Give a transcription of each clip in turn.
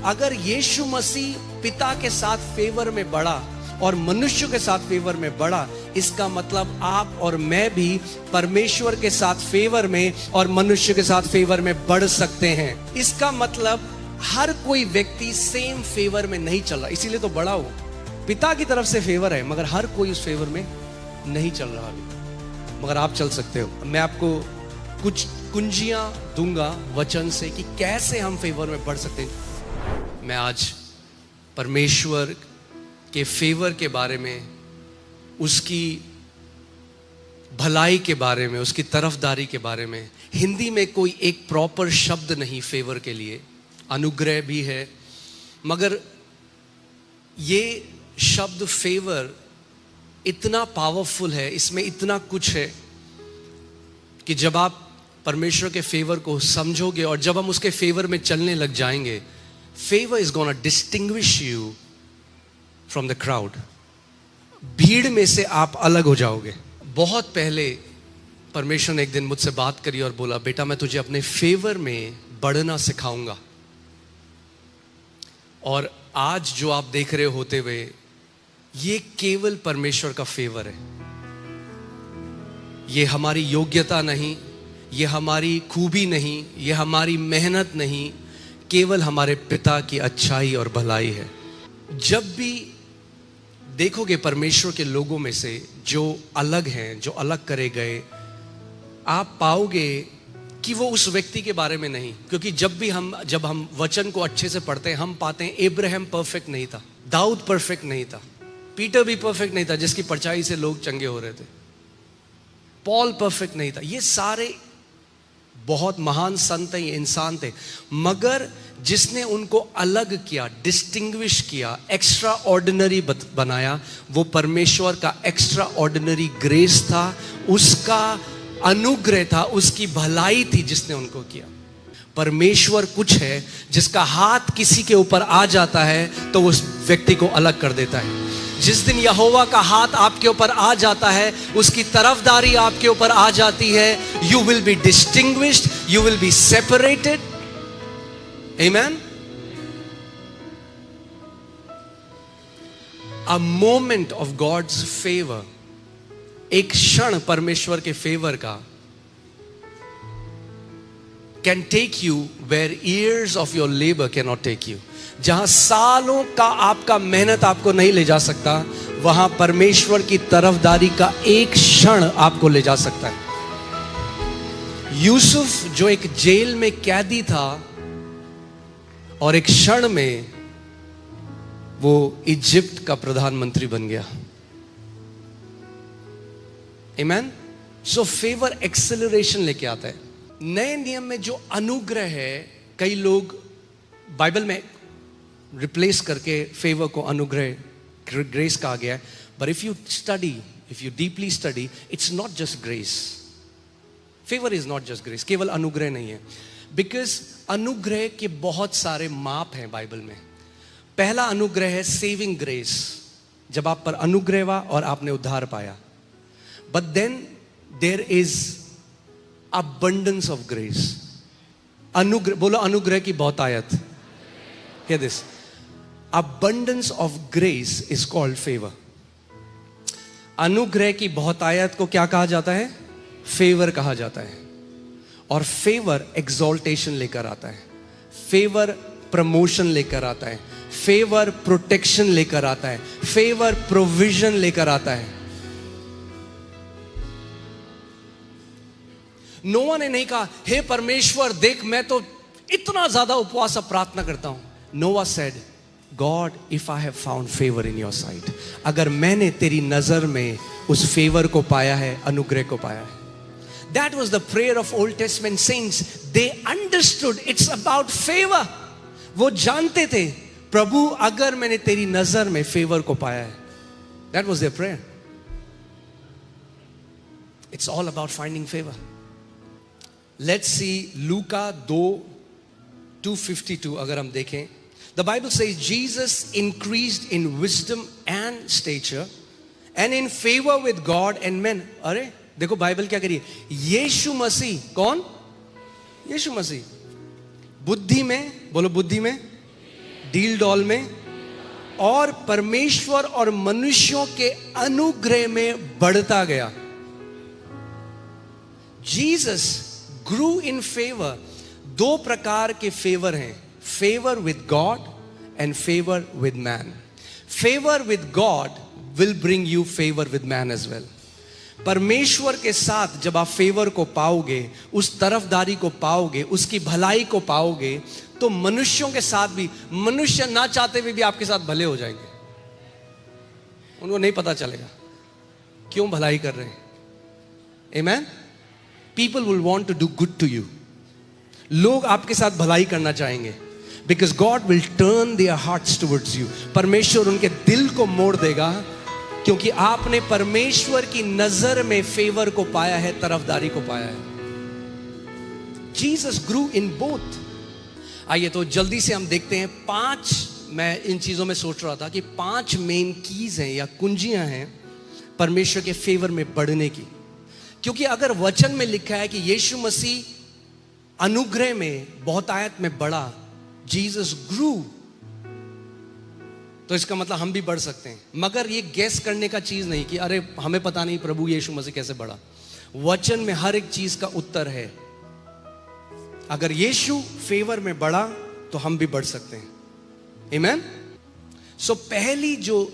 अगर यीशु मसीह पिता के साथ फेवर में बढ़ा और मनुष्य के साथ फेवर में बढ़ा, इसका मतलब आप और मैं भी परमेश्वर के साथ फेवर में और मनुष्य के साथ फेवर में बढ़ सकते हैं। इसका मतलब हर कोई व्यक्ति सेम फेवर में नहीं चल रहा, इसीलिए तो बड़ा हो। पिता की तरफ से फेवर है, मगर हर कोई उस फेवर में नहीं चल रहा अभी, मगर आप चल सकते हो। मैं आपको कुछ कुंजियां दूंगा वचन से कि कैसे हम फेवर में बढ़ सकते हैं। मैं आज परमेश्वर के फेवर के बारे में, उसकी भलाई के बारे में, उसकी तरफदारी के बारे में, हिंदी में कोई एक प्रॉपर शब्द नहीं फेवर के लिए, अनुग्रह भी है, मगर ये शब्द फेवर इतना पावरफुल है, इसमें इतना कुछ है कि जब आप परमेश्वर के फेवर को समझोगे और जब हम उसके फेवर में चलने लग जाएंगे, favour is gonna distinguish you from the crowd. भीड़ में से आप अलग हो जाओगे। बहुत पहले परमेश्वर ने एक दिन मुझसे बात करी और बोला, बेटा मैं तुझे अपने फेवर में बढ़ना सिखाऊंगा। और आज जो आप देख रहे होते हुए, ये केवल परमेश्वर का फेवर है। ये हमारी योग्यता नहीं, ये हमारी खूबी नहीं, ये हमारी मेहनत नहीं, केवल हमारे पिता की अच्छाई और भलाई है। जब भी देखोगे परमेश्वर के लोगों में से जो अलग हैं, जो अलग करे गए, आप पाओगे कि वो उस व्यक्ति के बारे में नहीं। क्योंकि जब हम वचन को अच्छे से पढ़ते हैं, हम पाते हैं इब्राहिम परफेक्ट नहीं था, दाऊद परफेक्ट नहीं था, पीटर भी परफेक्ट नहीं था जिसकी परछाई से लोग चंगे हो रहे थे, पॉल परफेक्ट नहीं था। ये सारे बहुत महान संत हैं, ये इंसान थे, मगर जिसने उनको अलग किया, डिस्टिंग्विश किया, एक्स्ट्रा ऑर्डिनरी बनाया, वो परमेश्वर का एक्स्ट्रा ऑर्डिनरी ग्रेस था, उसका अनुग्रह था, उसकी भलाई थी जिसने उनको किया। परमेश्वर कुछ है जिसका हाथ किसी के ऊपर आ जाता है तो उस व्यक्ति को अलग कर देता है। जिस दिन यहोवा का हाथ आपके ऊपर आ जाता है, उसकी तरफदारी आपके ऊपर आ जाती है, you will be distinguished, you will be separated. Amen. A moment of God's favour, एक क्षण परमेश्वर के फेवर का, can take you where years of your labour can not take you. जहां सालों का आपका मेहनत आपको नहीं ले जा सकता, वहां परमेश्वर की तरफदारी का एक क्षण आपको ले जा सकता है। यूसुफ जो एक जेल में कैदी था और एक क्षण में वो इजिप्ट का प्रधानमंत्री बन गया। आमेन। सो फेवर एक्सेलरेशन लेके आता है। नए नियम में जो अनुग्रह है, कई लोग बाइबल में रिप्लेस करके फेवर को अनुग्रह, ग्रेस कहा गया है, but if you deeply study, it's not just grace. Favour is not just grace, केवल अनुग्रह नहीं है, बिकॉज अनुग्रह के बहुत सारे माप हैं बाइबल में। पहला अनुग्रह है सेविंग ग्रेस, जब आप पर अनुग्रह हुआ और आपने उद्धार पाया। But then there is abundance of grace। अनुग्रह, बोलो अनुग्रह की बहुतायत। Hear this, abundance of grace is called favor। अनुग्रह की बहुतायत को क्या कहा जाता है? फेवर कहा जाता है। और फेवर एक्सॉल्टेशन लेकर आता है, फेवर प्रमोशन लेकर आता है, फेवर प्रोटेक्शन लेकर आता है, फेवर प्रोविजन लेकर आता है। नोआ ने नहीं कहा, हे परमेश्वर देख मैं तो इतना ज्यादा उपवास और प्रार्थना करता हूं। नोआ said, God if I have found favour in your site, अगर मैंने तेरी नजर में उस फेवर को पाया है, अनुग्रह को पाया है। That was the prayer of Old Testament saints. They understood it's about favor. वो जानते थे, प्रभु अगर मैंने तेरी नजर में फेवर को पाया है। That was their prayer. It's all about finding favor. Let's see Luka 2:52 अगर हम देखें, the Bible says Jesus increased in wisdom and stature and in favor with God and men. अरे देखो बाइबल क्या करिए, यीशु मसीह, कौन? यीशु मसीह बुद्धि में, बोलो बुद्धि में, डील डॉल में और परमेश्वर और मनुष्यों के अनुग्रह में बढ़ता गया. Jesus grew in favour. दो प्रकार के फेवर हैं, favour with God and favour with man. Favour with God will bring you favour with man as well. परमेश्वर के साथ जब आप फेवर को पाओगे, उस तरफदारी को पाओगे, उसकी भलाई को पाओगे, तो मनुष्यों के साथ भी, मनुष्य ना चाहते हुए भी आपके साथ भले हो जाएंगे. उनको नहीं पता चलेगा क्यों भलाई कर रहे हैं. आमेन. People will want to do good to you. लोग आपके साथ भलाई करना चाहेंगे, because God will turn their hearts towards you. परमेश्वर उनके दिल को मोड़ देगा, क्योंकि आपने परमेश्वर की नजर में फेवर को पाया है, तरफदारी को पाया है. Jesus grew in both. आइए तो जल्दी से हम देखते हैं 5. मैं इन चीजों में सोच रहा था कि 5 मेन कीज हैं या कुंजियां हैं परमेश्वर के फेवर में बढ़ने की. क्योंकि अगर वचन में लिखा है कि यीशु मसीह अनुग्रह में, बहुतायत में बढ़ा, जीसस ग्रू, तो इसका मतलब हम भी बढ़ सकते हैं. मगर ये गैस करने का चीज नहीं कि अरे हमें पता नहीं प्रभु यीशु मसीह कैसे बढ़ा. वचन में हर एक चीज का उत्तर है. अगर यीशु फेवर में बढ़ा तो हम भी बढ़ सकते हैं. आमेन. सो पहली जो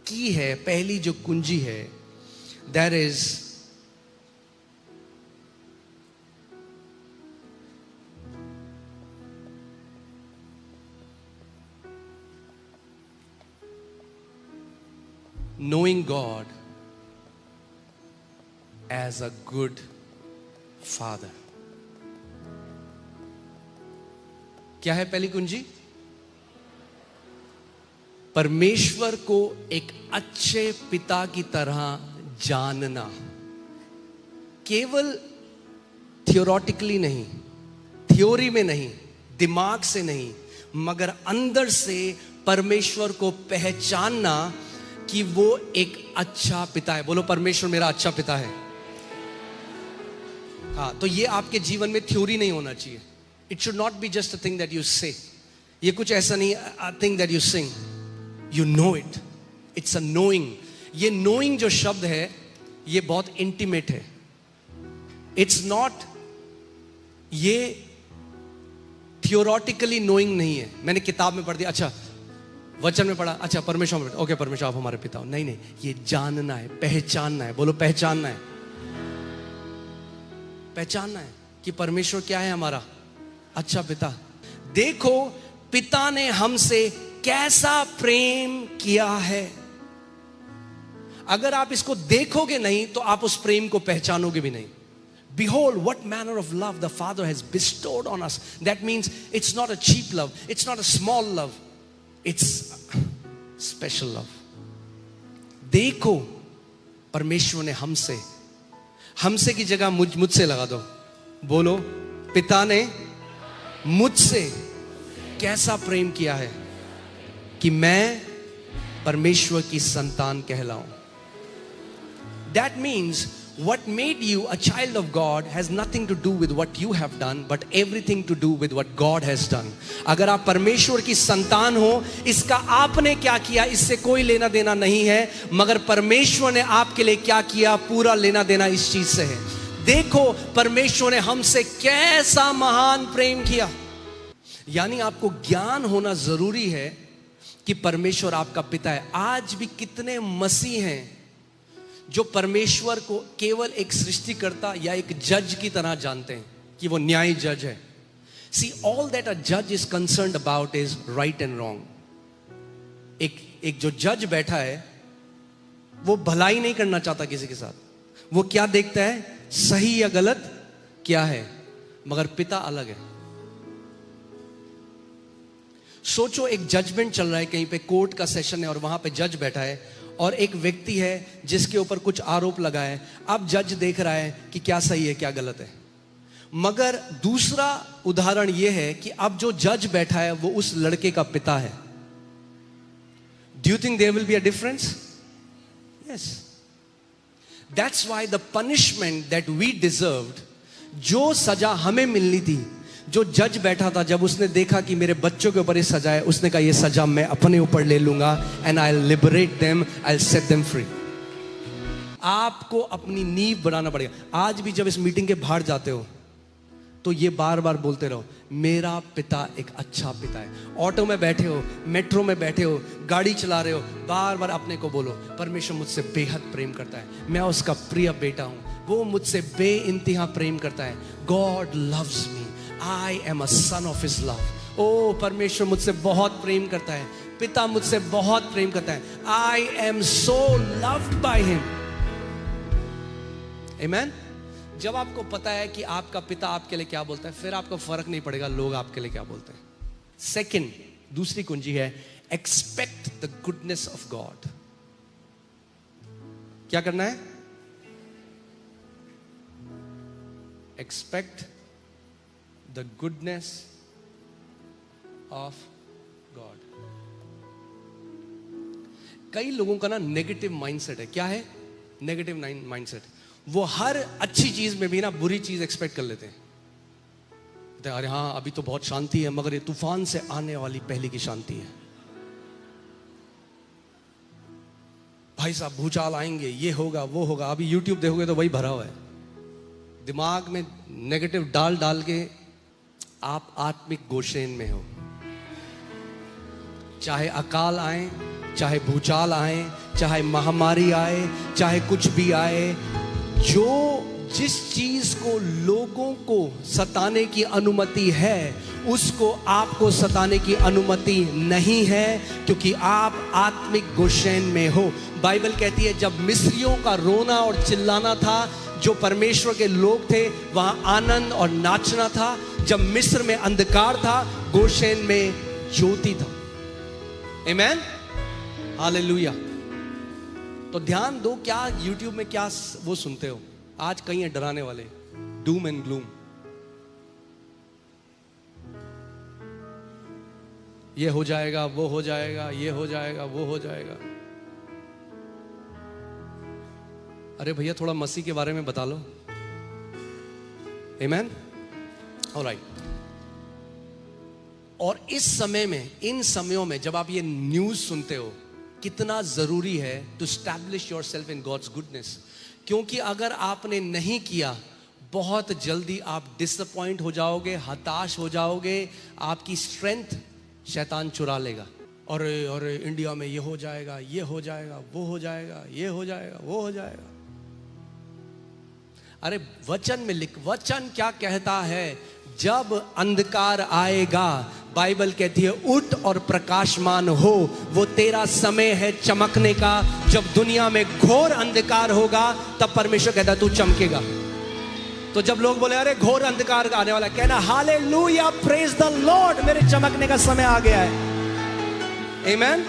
की है, पहली जो कुंजी है, that is knowing God as a good father. क्या है पहली कुंजी? परमेश्वर को एक अच्छे पिता की तरह जानना. केवल थियोरेटिकली नहीं, थ्योरी में नहीं, दिमाग से नहीं, मगर अंदर से परमेश्वर को पहचानना कि वो एक अच्छा पिता है. बोलो, परमेश्वर मेरा अच्छा पिता है. हाँ, तो ये आपके जीवन में थ्योरी नहीं होना चाहिए. It should not be just a thing that you से. ये कुछ ऐसा नहीं, a thing that you sing. You know it. It's a knowing. ये नोइंग जो शब्द है, ये बहुत इंटीमेट है. इट्स नॉट, ये थियोरेटिकली नोइंग नहीं है. मैंने किताब में पढ़ दिया, अच्छा वचन में पढ़ा, अच्छा परमेश्वर में, ओके परमेश्वर आप हमारे पिता हो. नहीं नहीं, ये जानना है, पहचानना है. बोलो, पहचानना है. पहचानना है कि परमेश्वर क्या है, हमारा अच्छा पिता. देखो पिता ने हमसे कैसा प्रेम किया है. अगर आप इसको देखोगे नहीं तो आप उस प्रेम को पहचानोगे भी नहीं. Behold, what manner of love the Father has bestowed on us. That means it's not a cheap love, it's not a small love, it's special love. देखो परमेश्वर ने हमसे, हमसे की जगह मुझसे लगा दो. बोलो, पिता ने मुझसे कैसा प्रेम किया है कि मैं परमेश्वर की संतान कहलाऊं. That means what made you a child of God has nothing to do with what you have done, but everything to do with what God has done. अगर आप परमेश्वर की संतान हो, इसका आपने क्या किया इससे कोई लेना देना नहीं है, मगर परमेश्वर ने आपके लिए क्या किया, पूरा लेना देना इस चीज से है. देखो परमेश्वर ने हमसे कैसा महान प्रेम किया. यानी आपको ज्ञान होना जरूरी है कि परमेश्वर आपका पिता है. आज भी कितने मसीह हैं जो परमेश्वर को केवल एक सृष्टिकर्ता या एक जज की तरह जानते हैं कि वो न्यायी जज है. See, all that a judge is concerned about is right and wrong. एक जो जज बैठा है वो भलाई नहीं करना चाहता किसी के साथ. वो क्या देखता है, सही या गलत क्या है. मगर पिता अलग है. सोचो, एक जजमेंट चल रहा है, कहीं पे कोर्ट का सेशन है और वहां पे जज बैठा है और एक व्यक्ति है जिसके ऊपर कुछ आरोप लगा है. अब जज देख रहा है कि क्या सही है क्या गलत है. मगर दूसरा उदाहरण यह है कि अब जो जज बैठा है वो उस लड़के का पिता है. Do you think there will be a difference? Yes. That's why the punishment that we deserved, जो सजा हमें मिलनी थी, जो जज बैठा था, जब उसने देखा कि मेरे बच्चों के ऊपर ये सजा है, उसने कहा ये सजा मैं अपने ऊपर ले लूंगा, and I will liberate them, I will set them free. आपको अपनी नींव बनाना पड़ेगा। आज भी जब इस मीटिंग के बाहर जाते हो तो ये बार बार बोलते रहो, मेरा पिता एक अच्छा पिता है। ऑटो में बैठे हो, मेट्रो में बैठे हो, गाड़ी चला रहे हो, बार बार अपने को बोलो, परमेश्वर मुझसे बेहद प्रेम करता है, मैं उसका प्रिय बेटा हूं, वो मुझसे बेइंतहा प्रेम करता है। God loves me, I am a son of his love. ओ परमेश्वर मुझसे बहुत प्रेम करता है, पिता मुझसे बहुत प्रेम करता है, I am so loved by him. आमेन। जब आपको पता है कि आपका पिता आपके लिए क्या बोलता है, फिर आपको फर्क नहीं पड़ेगा लोग आपके लिए क्या बोलते हैं। सेकंड, दूसरी कुंजी है expect the goodness of God. क्या करना है? Expect the goodness of God. कई लोगों का ना नेगेटिव माइंडसेट है। क्या है नेगेटिव माइंडसेट? वो हर अच्छी चीज में भी ना बुरी चीज एक्सपेक्ट कर लेते हैं। अरे हाँ अभी तो बहुत शांति है, मगर ये तूफान से आने वाली पहले की शांति है। भाई साहब भूचाल आएंगे, ये होगा वो होगा। अभी YouTube देखोगे तो वही भरा हुआ है। दिमाग में नेगेटिव डाल डाल के आप आत्मिक गोशेन में हो। चाहे अकाल आए, चाहे भूचाल आए, चाहे महामारी आए, चाहे कुछ भी आए, जो जिस चीज को लोगों को सताने की अनुमति है, उसको आपको सताने की अनुमति नहीं है, क्योंकि आप आत्मिक गोशेन में हो। बाइबल कहती है जब मिस्रियों का रोना और चिल्लाना था, जो परमेश्वर के लोग थे वहां आनंद और नाचना था। जब मिस्र में अंधकार था, गोशेन में ज्योति था। आमेन, हालेलुया। तो ध्यान दो, क्या YouTube में क्या वो सुनते हो? आज कई हैं डराने वाले, डूम एंड ग्लूम। ये हो जाएगा, वो हो जाएगा, ये हो जाएगा, वो हो जाएगा। अरे भैया थोड़ा मसीह के बारे में बता लो। आमेन, ऑलराइट। और इस समय में, इन समयों में जब आप ये न्यूज़ सुनते हो, कितना जरूरी है to establish your self in God's goodness. क्योंकि अगर आपने नहीं किया, बहुत जल्दी आप डिसअपॉइंट हो जाओगे, हताश हो जाओगे, आपकी स्ट्रेंथ शैतान चुरा लेगा। और इंडिया में ये हो जाएगा, ये हो जाएगा, वो हो जाएगा, ये हो जाएगा, वो हो जाएगा। अरे वचन में लिख, वचन क्या कहता है? जब अंधकार आएगा, बाइबल कहती है उठ और प्रकाशमान हो। वो तेरा समय है चमकने का। जब दुनिया में घोर अंधकार होगा, तब परमेश्वर कहता है तू चमकेगा। तो जब लोग बोले अरे घोर अंधकार आने वाला, कहना हालेलुया, प्रेज द लॉर्ड, मेरे चमकने का समय आ गया है। आमेन।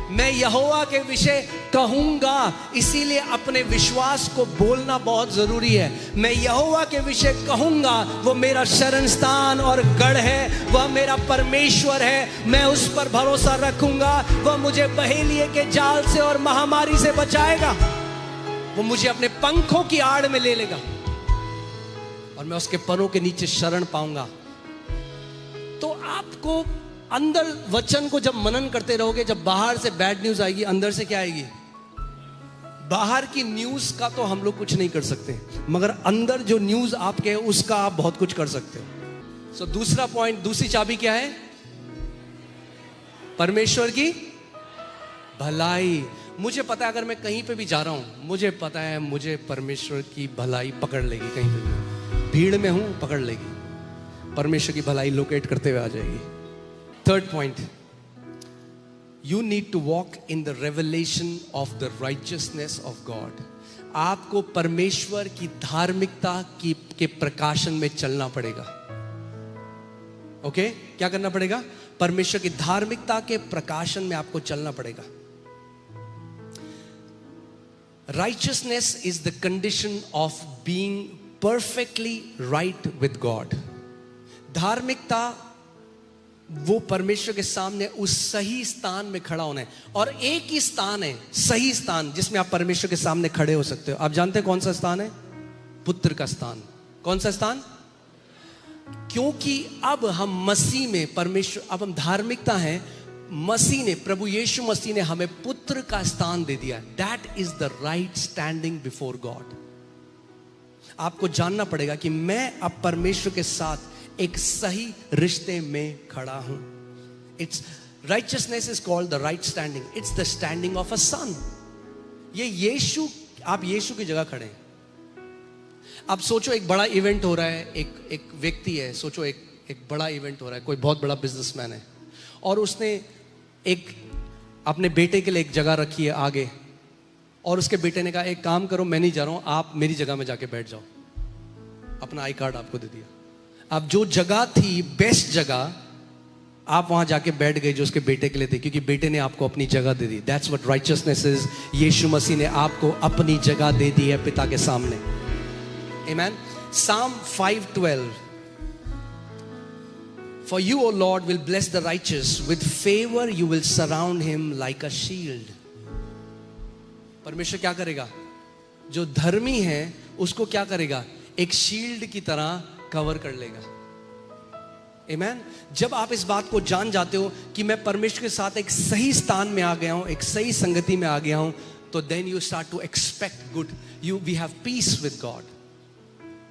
मैं यहोवा के विषय कहूंगा, इसीलिए अपने विश्वास को बोलना बहुत जरूरी है। मैं यहोवा के विषय कहूंगा, वो मेरा शरण स्थान और गढ़ है, वह मेरा परमेश्वर है, मैं उस पर भरोसा रखूंगा। वह मुझे बहेलिए के जाल से और महामारी से बचाएगा। वो मुझे अपने पंखों की आड़ में ले लेगा और मैं उसके परों के नीचे शरण पाऊंगा। तो आपको अंदर वचन को जब मनन करते रहोगे, जब बाहर से बैड न्यूज आएगी, अंदर से क्या आएगी? बाहर की न्यूज का तो हम लोग कुछ नहीं कर सकते, मगर अंदर जो न्यूज आपके है उसका आप बहुत कुछ कर सकते हो। सो दूसरा पॉइंट, दूसरी चाबी क्या है? परमेश्वर की भलाई। मुझे पता है अगर मैं कहीं पे भी जा रहा हूं, मुझे पता है मुझे परमेश्वर की भलाई पकड़ लेगी। कहीं पे भी भीड़ में हूं, पकड़ लेगी, परमेश्वर की भलाई लोकेट करते हुए आ जाएगी। Third point, you need to walk in the revelation of the righteousness of God. आपको परमेश्वर की धार्मिकता के प्रकाशन में चलना पड़ेगा। ओके, क्या करना पड़ेगा? परमेश्वर की धार्मिकता के प्रकाशन में आपको चलना पड़ेगा। Righteousness is the condition of being perfectly right with God. धार्मिकता वो परमेश्वर के सामने उस सही स्थान में खड़ा होना है। और एक ही स्थान है, सही स्थान, जिसमें आप परमेश्वर के सामने खड़े हो सकते हो। आप जानते हैं कौन सा स्थान है? पुत्र का स्थान। कौन सा स्थान? क्योंकि अब हम मसीह में परमेश्वर, अब हम धार्मिकता है, मसीह ने, प्रभु यीशु मसीह ने हमें पुत्र का स्थान दे दिया। That is the right standing before God. आपको जानना पड़ेगा कि मैं अब परमेश्वर के साथ एक सही रिश्ते में खड़ा हूं। It's righteousness is called the right standing. It's the standing of a son. ये यीशु, आप यीशु की जगह खड़े हैं। अब सोचो एक बड़ा इवेंट हो रहा है, एक व्यक्ति है, सोचो एक बड़ा इवेंट हो रहा है, कोई बहुत बड़ा बिजनेसमैन है और उसने एक अपने बेटे के लिए एक जगह रखी है आगे, और उसके बेटे ने कहा एक काम करो, मैं नहीं जा रहा हूं, आप मेरी जगह में जाके बैठ जाओ। अपना आई कार्ड आपको दे दिया। अब जो जगह थी बेस्ट जगह, आप वहां जाके बैठ गए जो उसके बेटे के लिए थी, क्योंकि बेटे ने आपको अपनी जगह दे दी। That's what righteousness is. Yeshu Masih ने आपको अपनी जगह दे दी है पिता के सामने। आमीन। Psalm 5:12 For you, O Lord, will bless the righteous. With favor you will surround him like a shield. परमेश्वर क्या करेगा? जो धर्मी है उसको क्या करेगा? एक शील्ड की तरह कवर कर लेगा। आमीन। जब आप इस बात को जान जाते हो कि मैं परमेश्वर के साथ एक सही स्थान में आ गया हूं, एक सही संगति में आ गया हूं, तो then you start to expect good. We have peace with God.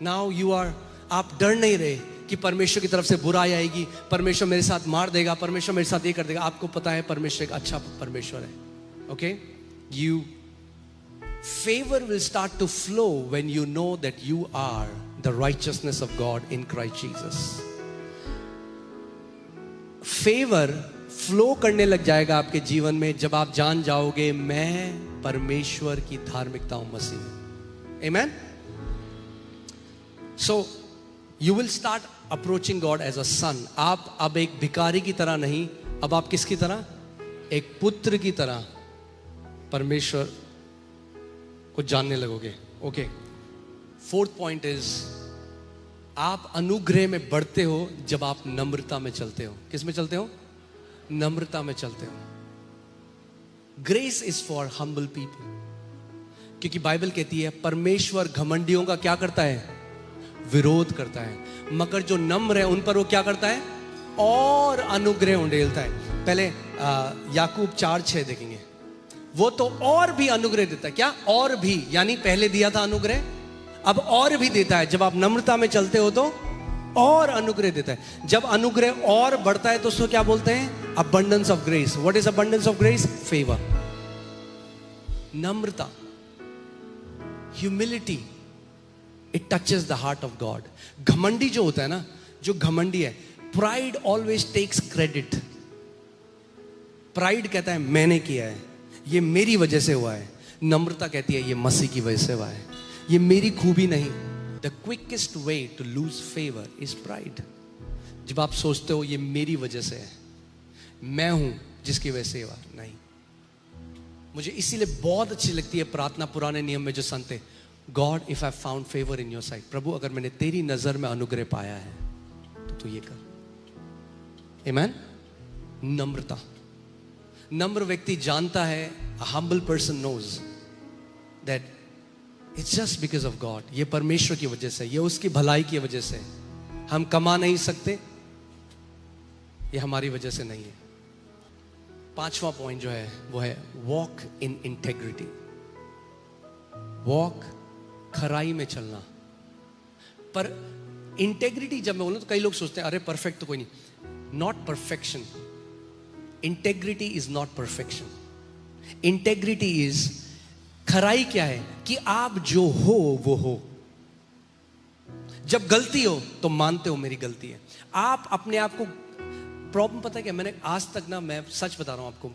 Now you are, आप डर नहीं रहे कि परमेश्वर की तरफ से बुराई आएगी, परमेश्वर मेरे साथ मार देगा, परमेश्वर मेरे साथ ये कर देगा। आपको पता है परमेश्वर एक अच्छा परमेश्वर है। Okay, you favor will start to flow when you know that you are the righteousness of God in Christ Jesus. Favor flow करने लग जाएगा आपके जीवन में जब आप जान जाओगे मैं परमेश्वर की धार्मिकता हूं मसीह में। Amen? So you will start approaching God as a son. आप अब एक भिखारी की तरह नहीं, अब आप किसकी तरह? एक पुत्र की तरह परमेश्वर को जानने लगोगे। ओके, फोर्थ पॉइंट इज आप अनुग्रह में बढ़ते हो जब आप नम्रता में चलते हो। किस में चलते हो? नम्रता में चलते हो। Grace is for humble people, क्योंकि बाइबल कहती है परमेश्वर घमंडियों का क्या करता है? विरोध करता है, मगर जो नम्र है उन पर वो क्या करता है? और अनुग्रह उंडेलता है। पहले याकूब 4:6 देखेंगे। वो तो और भी अनुग्रह देता है। क्या? और भी, यानी पहले दिया था अनुग्रह, अब और भी देता है। जब आप नम्रता में चलते हो तो और अनुग्रह देता है। जब अनुग्रह और बढ़ता है तो उसको क्या बोलते हैं? Abundance of grace. What is abundance of grace? Favour. Namrata, humility, it touches the heart of God. घमंडी जो होता है ना, जो घमंडी है, pride always tax credit. Pride कहता है मैंने किया है, ये मेरी वजह से हुआ है। नम्रता कहती है ये मसीह की वजह से हुआ है, ये मेरी खूबी नहीं। The quickest way to lose favour is pride. जब आप सोचते हो ये मेरी वजह से है, मैं हूं जिसकी वजह से हुआ, नहीं। मुझे इसीलिए बहुत अच्छी लगती है प्रार्थना पुराने नियम में जो संते, God if I found favour in your sight, प्रभु अगर मैंने तेरी नजर में अनुग्रह पाया है तो तू ये कर। आमीन। नम्रता, नम्र व्यक्ति जानता है, a humble person knows that it's just because of God. ये परमेश्वर की वजह से, ये उसकी भलाई की वजह से। हम कमा नहीं सकते, ये हमारी वजह से नहीं है। पांचवा पॉइंट जो है वो है वॉक इन इंटेग्रिटी। वॉक, खराई में चलना। पर इंटेग्रिटी जब मैं बोलूं तो कई लोग सोचते हैं अरे परफेक्ट तो कोई नहीं। Not perfection, integrity is not perfection. Integrity is, खराई क्या है? कि आप जो हो वो हो। जब गलती हो तो मानते हो मेरी गलती है। आप अपने आप को, प्रॉब्लम पता है क्या, मैंने आज तक ना, मैं सच बता रहा हूं आपको,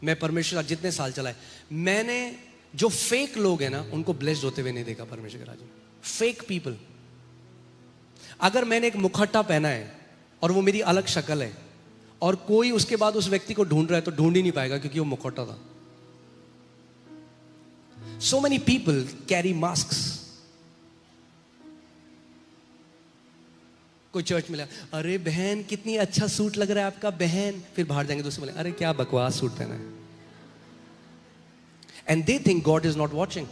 मैं परमेश्वर जितने साल चला है, मैंने जो फेक लोग हैं ना उनको ब्लेस्ड होते हुए नहीं देखा परमेश्वर के राज्य में। Fake people. अगर मैंने एक मुखट्टा पहना है और वो मेरी अलग शक्ल है और कोई उसके बाद उस व्यक्ति को ढूंढ रहा है तो ढूंढ ही नहीं पाएगा क्योंकि वो मुखौटा था। So many people carry masks. कोई चर्च में लगा, अरे बहन कितनी अच्छा सूट लग रहा है आपका बहन, फिर बाहर जाएंगे दूसरे बोले अरे क्या बकवास सूट पहना है। And they think God is not watching.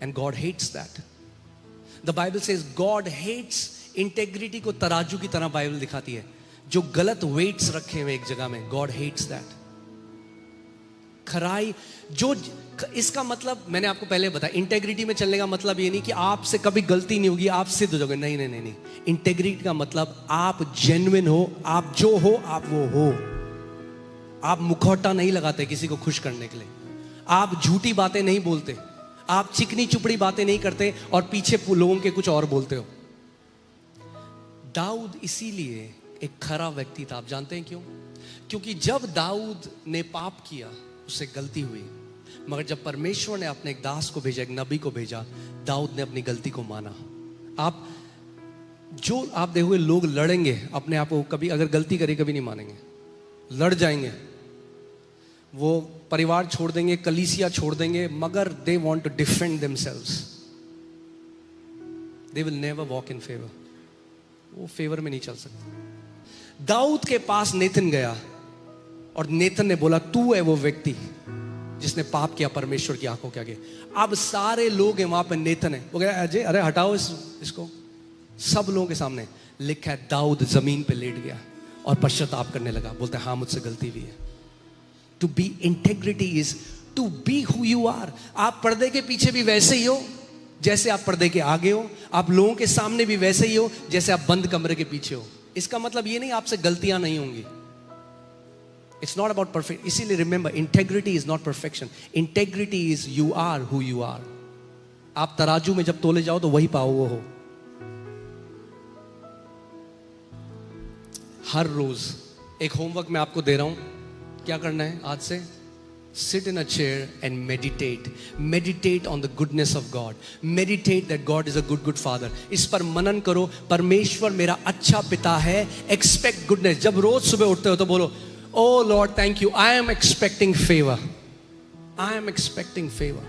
And God hates that. The Bible says God hates integrity को तराजू की तरह बाइबल दिखाती है। जो गलत वेट्स रखे हुए एक जगह में, गॉड हेट्स दैट। खराई जो, इसका मतलब मैंने आपको पहले बताया, इंटेग्रिटी में चलने का मतलब ये नहीं कि आपसे कभी गलती नहीं होगी, आप सिद्ध हो जाओगे। नहीं नहीं नहीं नहीं, इंटेग्रिटी का मतलब आप जेन्युइन हो, आप जो हो आप वो हो। आप मुखौटा नहीं लगाते किसी को खुश करने के लिए, आप झूठी बातें नहीं बोलते, आप चिकनी चुपड़ी बातें नहीं करते और पीछे लोगों के कुछ और बोलते हो। दाऊद इसीलिए एक खरा व्यक्ति था। आप जानते हैं क्यों? क्योंकि जब दाऊद ने पाप किया, उससे गलती हुई, मगर जब परमेश्वर ने अपने एक दास को भेजा, एक नबी को भेजा, दाऊद ने अपनी गलती को माना। आप देखोगे लोग लड़ेंगे अपने आप को, कभी अगर गलती करी कभी नहीं मानेंगे, लड़ जाएंगे, वो परिवार छोड़ देंगे, कलीसिया छोड़ देंगे, मगर they want to defend themselves, they will never walk in favour. वो फेवर में नहीं चल सकते। दाऊद के पास नेतन गया और नेतन ने बोला, तू है वो व्यक्ति जिसने पाप किया परमेश्वर की आंखों के आगे। अब सारे लोग हैं वहां पे, नेतन है, वो कह अजय अरे हटाओ इसको। सब लोगों के सामने लिखा है दाऊद जमीन पे लेट गया और पश्चाताप करने लगा, बोलते हाँ मुझसे गलती हुई है। To be integrity is to be who you are. आप पर्दे के पीछे भी वैसे ही हो जैसे आप पर्दे के आगे हो, आप लोगों के सामने भी वैसे ही हो जैसे आप बंद कमरे के पीछे हो। इसका मतलब ये नहीं आपसे गलतियां नहीं होंगी। It's not about perfect. इसीलिए remember, integrity is not perfection, integrity is you are who you are. आप तराजू में जब तोले जाओ तो वही पाओ वो हो। हर रोज एक होमवर्क मैं आपको दे रहा हूं, क्या करना है आज से? Sit in a chair and meditate. Meditate on the goodness of God. Meditate that God is a good father. इस पर मनन करो, परमेश्वर मेरा अच्छा पिता है। Expect goodness. जब रोज सुबह उठते हो तो बोलो, Oh Lord, thank you. I am expecting favor. I am expecting favor.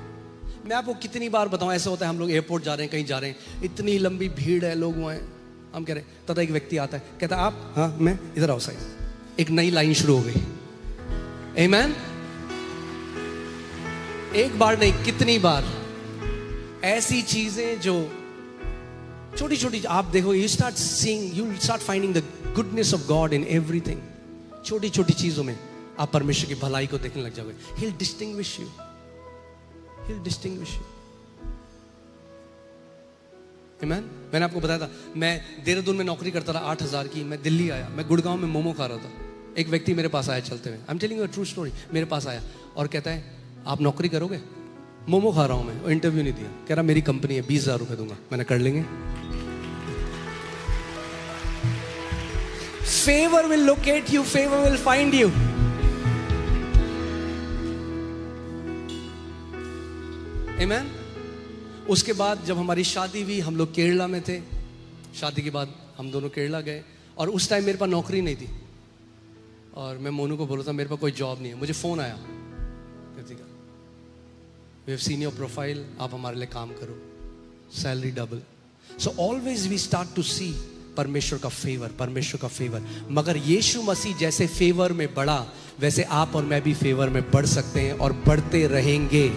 मैं आपको कितनी बार बताऊं, ऐसा होता है हम लोग एयरपोर्ट जा रहे हैं, कहीं जा रहे हैं, इतनी लंबी भीड़ है, लोग वहाँ हैं, हम कह रहे हैं, तथा एक व्यक्ति आता है, कहता आप, हाँ मैं, इधर आओ साइड। एक नई लाइन शुरू हो गई। Amen? एक बार नहीं, कितनी बार ऐसी चीजें जो छोटी छोटी आप देखो, you start seeing, you start finding the goodness of God in everything. छोटी छोटी चीजों में आप परमेश्वर की भलाई को देखने लग जाओगे। He will distinguish you, he will distinguish you. आमीन। मैंने आपको बताया था, मैं देहरादून में नौकरी करता रहा 8,000 की, मैं दिल्ली आया, मैं गुड़गांव में मोमो खा रहा था। एक व्यक्ति मेरे पास आया चलते हुए, I am telling you a true story. मेरे पास आया और कहता है, आप नौकरी करोगे? मोमो खा रहा हूं मैं, इंटरव्यू नहीं दिया। कह रहा मेरी कंपनी है, 20,000 रुपए दूंगा। मैंने कर लेंगे। Favour will locate you, favour will find you. आमीन। उसके बाद जब हमारी शादी हुई, हम लोग केरला में थे। शादी के बाद हम दोनों केरला गए और उस टाइम मेरे पास नौकरी नहीं थी और मैं मोनू को बोला था मेरे पास कोई जॉब नहीं है। मुझे फोन आया, We have seen your profile, आप हमारे लिए काम करो, salary double. So always we start to see परमेश्वर का फेवर, परमेश्वर का फेवर। मगर यीशु मसीह जैसे फेवर में बढ़ा, वैसे आप और मैं भी फेवर में बढ़ सकते हैं और बढ़ते रहेंगे।